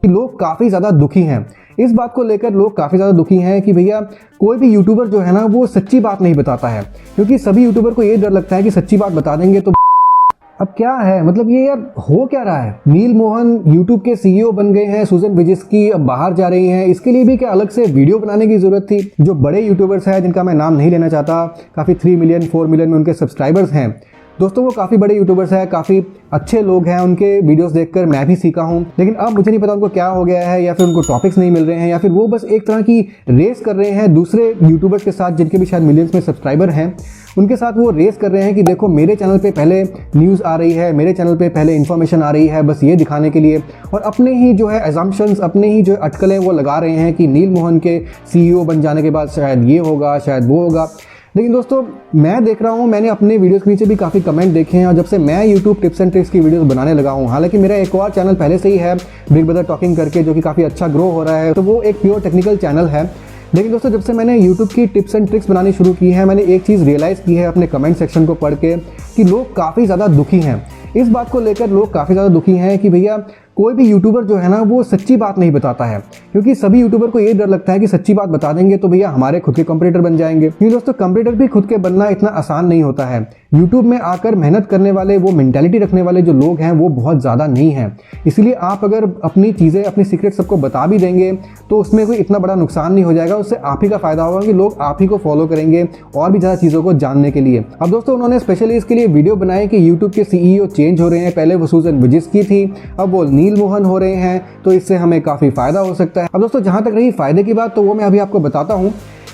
लोग काफ़ी ज़्यादा दुखी हैं। इस बात को लेकर लोग काफ़ी ज़्यादा दुखी हैं कि भैया कोई भी यूट्यूबर जो है ना वो सच्ची बात नहीं बताता है, क्योंकि सभी यूट्यूबर को ये डर लगता है कि सच्ची बात बता देंगे तो अब क्या है, मतलब ये यार हो क्या रहा है। नील मोहन यूट्यूब के सीईओ बन गए हैं, सुजन विजिस्की अब बाहर जा रही हैं, इसके लिए भी क्या अलग से वीडियो बनाने की जरूरत थी। जो बड़े यूट्यूबर्स हैं जिनका मैं नाम नहीं लेना चाहता, काफ़ी 3 मिलियन 4 मिलियन में उनके सब्सक्राइबर्स हैं दोस्तों, वो काफ़ी बड़े यूट्यूबर्स हैं, काफ़ी अच्छे लोग हैं, उनके वीडियोस देखकर मैं भी सीखा हूं। लेकिन अब मुझे नहीं पता उनको क्या हो गया है, या फिर उनको टॉपिक्स नहीं मिल रहे हैं, या फिर वो बस एक तरह की रेस कर रहे हैं दूसरे यूट्यूबर्स के साथ जिनके भी शायद मिलियंस में सब्सक्राइबर हैं। उनके साथ वो रेस कर रहे हैं कि देखो मेरे चैनल पे पहले न्यूज़ आ रही है, मेरे चैनल पे पहले इन्फॉर्मेशन आ रही है, बस ये दिखाने के लिए। और अपने ही जो है एजम्पशंस, अपने ही जो अटकलें वो लगा रहे हैं कि नील मोहन के सीईओ बन जाने के बाद शायद ये होगा, शायद वो होगा। लेकिन दोस्तों मैं देख रहा हूँ, मैंने अपने वीडियोस के नीचे भी काफ़ी कमेंट देखे हैं, और जब से मैं यूट्यूब टिप्स एंड ट्रिक्स की वीडियोस बनाने लगा हूँ, हालांकि मेरा एक और चैनल पहले से ही है बिग ब्रदर टॉकिंग करके, जो कि काफ़ी अच्छा ग्रो हो रहा है, तो वो एक प्योर टेक्निकल चैनल है। लेकिन दोस्तों जब से मैंने यूट्यूब की टिप्स एंड ट्रिक्स बनानी शुरू की है, मैंने एक चीज़ रियलाइज़ की है अपने कमेंट सेक्शन को पढ़ के कि लोग काफ़ी ज़्यादा दुखी हैं। इस बात को लेकर लोग काफ़ी ज़्यादा दुखी हैं कि भैया कोई भी यूट्यूबर जो है ना वो सच्ची बात नहीं बताता है, क्योंकि सभी यूट्यूबर को ये डर लगता है कि सच्ची बात बता देंगे तो भैया हमारे खुद के कंपटीटर बन जाएंगे। क्योंकि दोस्तों कंपटीटर भी खुद के बनना इतना आसान नहीं होता है। यूट्यूब में आकर मेहनत करने वाले, वो मेंटालिटी रखने वाले जो लोग हैं वो बहुत ज़्यादा नहीं हैं। इसलिए आप अगर अपनी चीज़ें, अपनी सीक्रेट सबको बता भी देंगे तो उसमें कोई इतना बड़ा नुकसान नहीं हो जाएगा, उससे आप ही का फायदा होगा कि लोग आप ही को फॉलो करेंगे और भी ज़्यादा चीज़ों को जानने के लिए। अब दोस्तों उन्होंने स्पेशली इसके लिए वीडियो बनाए कि यूट्यूब के सीईओ चेंज हो रहे हैं, पहले वो सुजन विजिस्की थी, अब वो नील मोहन हो रहे हैं, तो इससे हमें काफ़ी फायदा हो सकता है। अब दोस्तों जहाँ तक रही फायदे की बात, तो वो मैं अभी आपको बताता हूँ।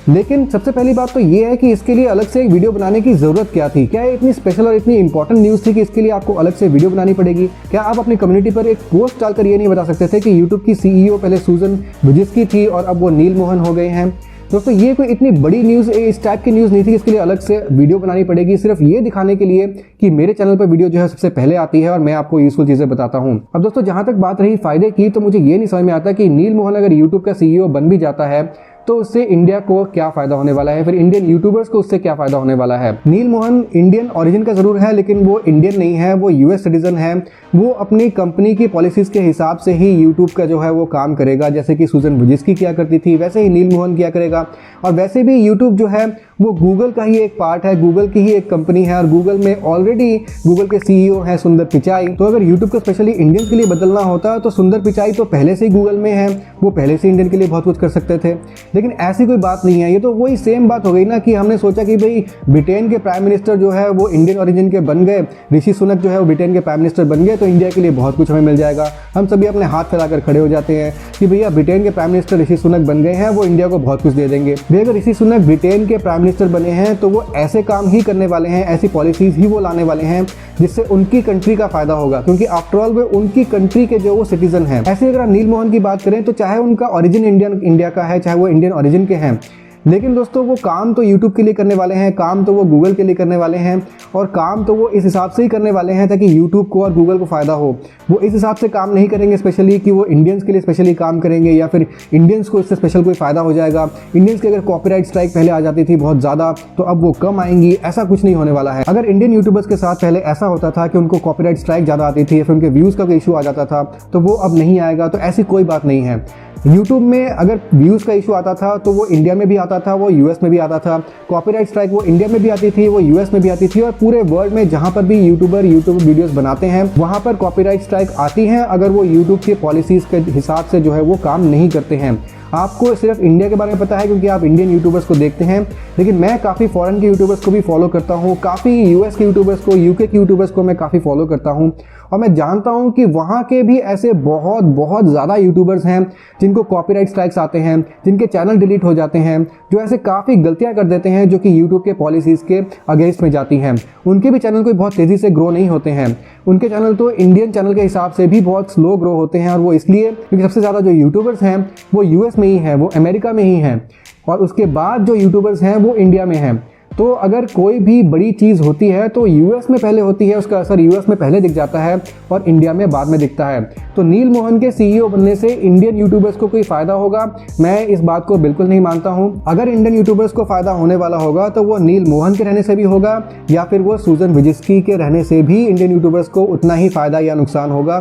लेकिन सबसे पहली बात तो ये है कि इसके लिए अलग से एक वीडियो बनाने की जरूरत क्या थी? क्या ये इतनी स्पेशल और इतनी इंपॉर्टेंट न्यूज़ थी कि इसके लिए आपको अलग से वीडियो बनानी पड़ेगी? क्या आप अपनी कम्युनिटी पर एक पोस्ट डालकर ये नहीं बता सकते थे कि यूट्यूब की सीईओ पहले सुजन विजिस्की थी और अब वो नील मोहन हो गए हैं? दोस्तों ये कोई इतनी बड़ी न्यूज़, इस टाइप की न्यूज़ नहीं थी, इसके लिए अलग से वीडियो बनानी पड़ेगी, सिर्फ ये दिखाने के लिए कि मेरे चैनल पर वीडियो जो है सबसे पहले आती है और मैं आपको यूजफुल चीज़ें बताता हूँ। अब दोस्तों जहाँ तक बात रही फायदे की, तो मुझे ये नहीं समझ में आता कि नील मोहन अगर यूट्यूब का सीईओ बन भी जाता है तो उससे इंडिया को क्या फायदा होने वाला है, फिर इंडियन यूट्यूबर्स को उससे क्या फायदा होने वाला है। नील मोहन इंडियन ओरिजिन का जरूर है, लेकिन वो इंडियन नहीं है, वो यूएस सिटीजन है। वो अपनी कंपनी की पॉलिसीज के हिसाब से ही यूट्यूब का जो है वो काम करेगा, जैसे कि सुजन विजिस्की किया करती थी वैसे ही नील मोहन किया करेगा। और वैसे भी यूट्यूब जो है वो गूगल का ही एक पार्ट है, गूगल की ही एक कंपनी है, और गूगल में ऑलरेडी गूगल के सीईओ हैं सुंदर पिचाई। तो अगर यूट्यूब को स्पेशली इंडियंस के लिए बदलना होता तो सुंदर पिचाई तो पहले से ही गूगल में है, वो पहले से इंडियन के लिए बहुत कुछ कर सकते थे। लेकिन ऐसी कोई बात नहीं है। ये तो वही सेम बात हो गई ना कि हमने सोचा कि भाई ब्रिटेन के प्राइम मिनिस्टर जो है वो इंडियन ओरिजिन के बन गए, ऋषि सुनक जो है वो ब्रिटेन के प्राइम मिनिस्टर बन गए, तो इंडिया के लिए बहुत कुछ हमें मिल जाएगा। हम सभी अपने हाथ फैलाकर खड़े हो जाते हैं कि भैया ब्रिटेन के प्राइम मिनिस्टर ऋषि सुनक बन गए हैं, वो इंडिया को बहुत कुछ दे देंगे। भैया अगर ऋषि सुनक ब्रिटेन के प्राइम मिनिस्टर बने हैं तो वो ऐसे काम ही करने वाले हैं, ऐसी पॉलिसीज ही वो लाने वाले हैं जिससे उनकी कंट्री का फायदा होगा, क्योंकि आफ्टरऑल वो उनकी कंट्री के जो वो सिटीजन हैं। ऐसे अगर नील मोहन की बात करें तो चाहे उनका ओरिजिन इंडिया का है, चाहे वो इंडियन ओरिजिन के हैं, लेकिन दोस्तों वो काम तो यूट्यूब के लिए करने वाले हैं, काम तो वो गूगल के लिए करने वाले हैं, और काम तो वो इस हिसाब से ही करने वाले हैं ताकि यूट्यूब को और गूगल को फ़ायदा हो। वो इस हिसाब से काम नहीं करेंगे स्पेशली कि वो इंडियंस के लिए स्पेशली काम करेंगे या फिर इंडियंस को इससे स्पेशल कोई फ़ायदा हो जाएगा। इंडियंस की अगर कॉपीराइट स्ट्राइक पहले आ जाती थी बहुत ज़्यादा, तो अब वो कम आएंगी, ऐसा कुछ नहीं होने वाला है। अगर इंडियन यूट्यूबर्स के साथ पहले ऐसा होता था कि उनको कॉपीराइट स्ट्राइक ज़्यादा आती थी या फिर उनके व्यूज़ का कोई इशू आ जाता था, तो वो अब नहीं आएगा। तो ऐसी कोई बात नहीं है। यूट्यूब में अगर व्यूज़ का इशू आता था तो वो इंडिया में भी आता था, वो यूएस में भी आता था। कॉपीराइट स्ट्राइक वो इंडिया में भी आती थी, वो यूएस में भी आती थी, और पूरे वर्ल्ड में जहाँ पर भी यूट्यूब वीडियोस बनाते हैं वहाँ पर कॉपीराइट स्ट्राइक आती हैं अगर वो यूट्यूब की पॉलिसीज़ के हिसाब से जो है वो काम नहीं करते हैं। आपको सिर्फ इंडिया के बारे में पता है क्योंकि आप इंडियन यूट्यूबर्स को देखते हैं, लेकिन मैं काफ़ी फॉरेन के यूट्यूबर्स को भी फॉलो करता हूँ, काफ़ी यूएस के यूट्यूबर्स को, यूके के यूट्यूबर्स को मैं काफ़ी फॉलो करता हूँ, और मैं जानता हूँ कि वहाँ के भी ऐसे बहुत बहुत ज़्यादा यूट्यूबर्स हैं जिनको कॉपीराइट स्ट्राइक्स आते हैं, जिनके चैनल डिलीट हो जाते हैं, जो ऐसे काफ़ी गलतियाँ कर देते हैं जो कि यूट्यूब के पॉलिसीज़ के अगेंस्ट में जाती हैं। उनके भी चैनल कोई बहुत तेज़ी से ग्रो नहीं होते हैं, उनके चैनल तो इंडियन चैनल के हिसाब से भी बहुत स्लो ग्रो होते हैं, और वो इसलिए क्योंकि सबसे ज़्यादा जो यूट्यूबर्स हैं वो यूएस में ही हैं, वो अमेरिका में ही हैं, और उसके बाद जो यूट्यूबर्स हैं वो इंडिया में हैं। तो अगर कोई भी बड़ी चीज़ होती है तो यूएस में पहले होती है, उसका असर यूएस में पहले दिख जाता है और इंडिया में बाद में दिखता है। तो नील मोहन के सीईओ बनने से इंडियन यूट्यूबर्स को कोई फ़ायदा होगा, मैं इस बात को बिल्कुल नहीं मानता हूँ। अगर इंडियन यूट्यूबर्स को फ़ायदा होने वाला होगा तो वो नील मोहन के रहने से भी होगा, या फिर वो सुजन विजिस्की के रहने से भी इंडियन यूट्यूबर्स को उतना ही फ़ायदा या नुकसान होगा।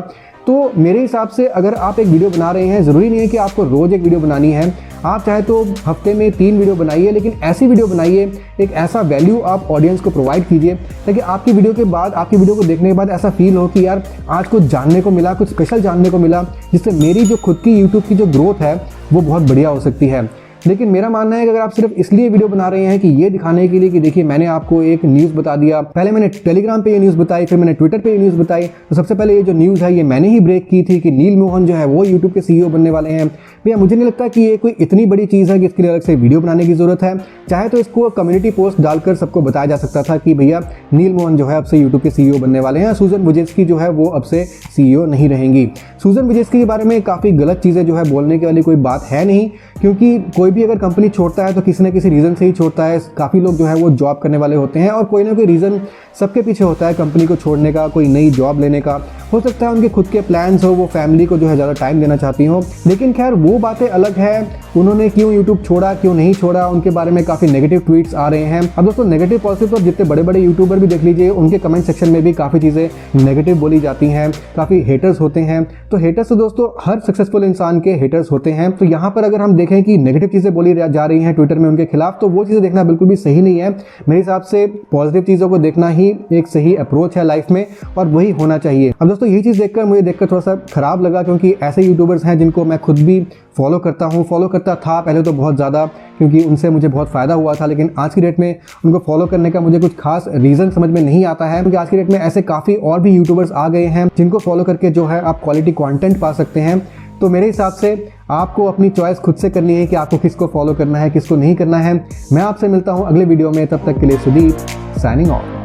तो मेरे हिसाब से अगर आप एक वीडियो बना रहे हैं, ज़रूरी नहीं है कि आपको रोज़ एक वीडियो बनानी है। आप चाहे तो हफ्ते में 3 वीडियो बनाइए, लेकिन ऐसी वीडियो बनाइए, एक ऐसा वैल्यू आप ऑडियंस को प्रोवाइड कीजिए ताकि आपकी वीडियो के बाद, आपकी वीडियो को देखने के बाद ऐसा फील हो कि यार आज कुछ जानने को मिला, कुछ स्पेशल जानने को मिला, जिससे मेरी जो खुद की यूट्यूब की जो ग्रोथ है वो बहुत बढ़िया हो सकती है। लेकिन मेरा मानना है कि अगर आप सिर्फ इसलिए वीडियो बना रहे हैं कि ये दिखाने के लिए कि देखिए मैंने आपको एक न्यूज़ बता दिया, पहले मैंने टेलीग्राम पे ये न्यूज़ बताई, फिर मैंने ट्विटर पे ये न्यूज़ बताई, तो सबसे पहले ये जो न्यूज़ है ये मैंने ही ब्रेक की थी कि नील मोहन जो है वो यूट्यूब के CEO बनने वाले हैं। भैया मुझे नहीं लगता कि ये कोई इतनी बड़ी चीज़ है कि इसके लिए अलग से वीडियो बनाने की ज़रूरत है। चाहे तो इसको कम्युनिटी पोस्ट डालकर सबको बताया जा सकता था कि भैया नील मोहन जो है अब से यूट्यूब के CEO बनने वाले हैं, सूजन वोजेस्की जो है वो अब से CEO नहीं रहेंगी। सूजन वोजेस्की के बारे में काफ़ी गलत चीज़ें जो है बोलने के वाली कोई बात है नहीं, क्योंकि कोई भी अगर कंपनी छोड़ता है तो किसी न किसी रीज़न से ही छोड़ता है। काफ़ी लोग जो है वो जॉब करने वाले होते हैं और कोई ना कोई रीज़न सबके पीछे होता है कंपनी को छोड़ने का, कोई नई जॉब लेने का। हो सकता है उनके खुद के प्लान्स हो, वो फैमिली को जो है ज़्यादा टाइम देना चाहती हो, लेकिन खैर वो बातें अलग है। उन्होंने क्यों यूट्यूब छोड़ा, क्यों नहीं छोड़ा, उनके बारे में काफ़ी नेगेटिव ट्वीट्स आ रहे हैं। अब दोस्तों नेगेटिव पॉजिटिव तो जितने बड़े बड़े यूट्यूबर भी देख लीजिए, उनके कमेंट सेक्शन में भी काफ़ी चीज़ें नेगेटिव बोली जाती हैं, काफ़ी हेटर्स होते हैं। तो हेटर्स तो दोस्तों हर सक्सेसफुल इंसान के हेटर्स होते हैं। तो यहाँ पर अगर हम देखें कि नेगेटिव चीज़ें बोली जा रही हैं ट्विटर में उनके खिलाफ, तो वो चीज़ें देखना बिल्कुल भी सही नहीं है। मेरे हिसाब से पॉजिटिव चीज़ों को देखना ही एक सही अप्रोच है लाइफ में, और वही होना चाहिए। अब दोस्तों यही चीज़ देखकर मुझे थोड़ा सा खराब लगा, क्योंकि ऐसे यूट्यूबर्स हैं जिनको मैं खुद भी फॉलो करता था पहले तो बहुत ज़्यादा, क्योंकि उनसे मुझे बहुत फ़ायदा हुआ था। लेकिन आज की डेट में उनको फॉलो करने का मुझे कुछ खास रीज़न समझ में नहीं आता है, क्योंकि आज की डेट में ऐसे काफ़ी और भी यूट्यूबर्स आ गए हैं जिनको फॉलो करके जो है आप क्वालिटी कंटेंट पा सकते हैं। तो मेरे हिसाब से आपको अपनी चॉइस खुद से करनी है कि आपको किसको फॉलो करना है, किसको नहीं करना है। मैं आपसे मिलता हूँ अगले वीडियो में, तब तक के लिए सुदीप साइनिंग ऑफ।